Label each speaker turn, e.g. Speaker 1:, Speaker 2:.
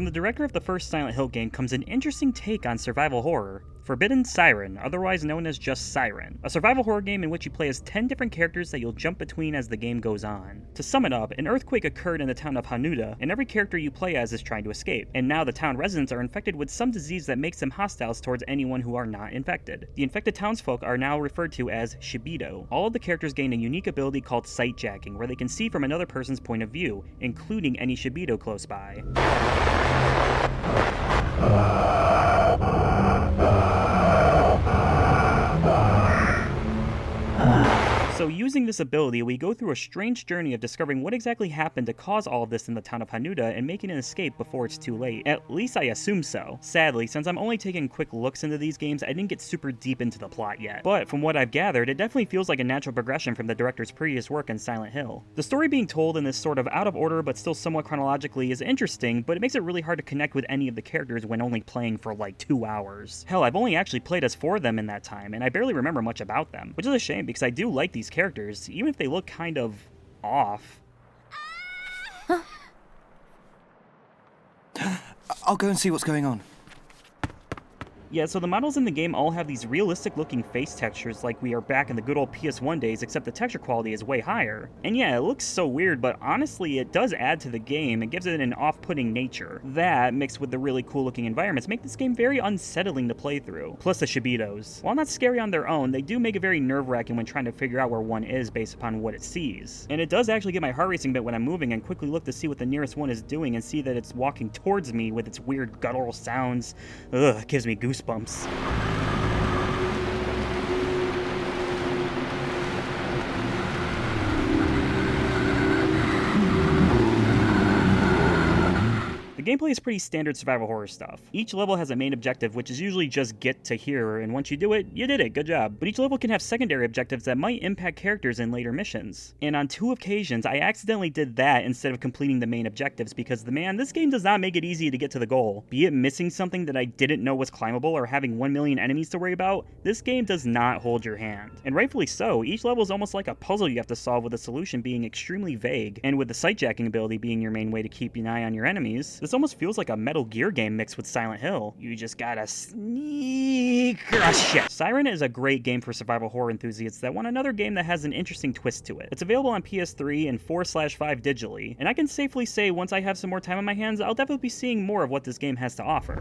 Speaker 1: the director of the first Silent Hill game comes an interesting take on survival horror, Forbidden Siren, otherwise known as just Siren, a survival horror game in which you play as 10 different characters that you'll jump between as the game goes on. To sum it up, an earthquake occurred in the town of Hanuda, and every character you play as is trying to escape, and now the town residents are infected with some disease that makes them hostile towards anyone who are not infected. The infected townsfolk are now referred to as Shibido. All of the characters gain a unique ability called sight jacking, where they can see from another person's point of view, including any Shibido close by. So using this ability, we go through a strange journey of discovering what exactly happened to cause all of this in the town of Hanuda and making an escape before it's too late. At least I assume so. Sadly, since I'm only taking quick looks into these games, I didn't get super deep into the plot yet. But from what I've gathered, it definitely feels like a natural progression from the director's previous work in Silent Hill. The story being told in this sort of out of order but still somewhat chronologically is interesting, but it makes it really hard to connect with any of the characters when only playing for like 2 hours. Hell, I've only actually played as 4 of them in that time, and I barely remember much about them, which is a shame because I do like these characters, even if they look kind of off.
Speaker 2: I'll go and see what's going on.
Speaker 1: Yeah, so the models in the game all have these realistic looking face textures like we are back in the good old PS1 days, except the texture quality is way higher. And yeah, it looks so weird, but honestly it does add to the game and gives it an off-putting nature. That, mixed with the really cool looking environments, make this game very unsettling to play through. Plus the Shibidos. While not scary on their own, they do make it very nerve-wracking when trying to figure out where one is based upon what it sees. And it does actually get my heart racing a bit when I'm moving and quickly look to see what the nearest one is doing and see that it's walking towards me with its weird guttural sounds. Ugh, it gives me goosebumps. The gameplay is pretty standard survival horror stuff. Each level has a main objective, which is usually just get to here, and once you do it, you did it, good job. But each level can have secondary objectives that might impact characters in later missions. And on 2 occasions, I accidentally did that instead of completing the main objectives because, this game does not make it easy to get to the goal. Be it missing something that I didn't know was climbable or having 1 million enemies to worry about, this game does not hold your hand. And rightfully so, each level is almost like a puzzle you have to solve with the solution being extremely vague, and with the sight jacking ability being your main way to keep an eye on your enemies, this almost feels like a Metal Gear game mixed with Silent Hill. You just gotta sneak shit. Siren is a great game for survival horror enthusiasts that want another game that has an interesting twist to it. It's available on PS3 and 4/5 digitally, and I can safely say once I have some more time on my hands, I'll definitely be seeing more of what this game has to offer.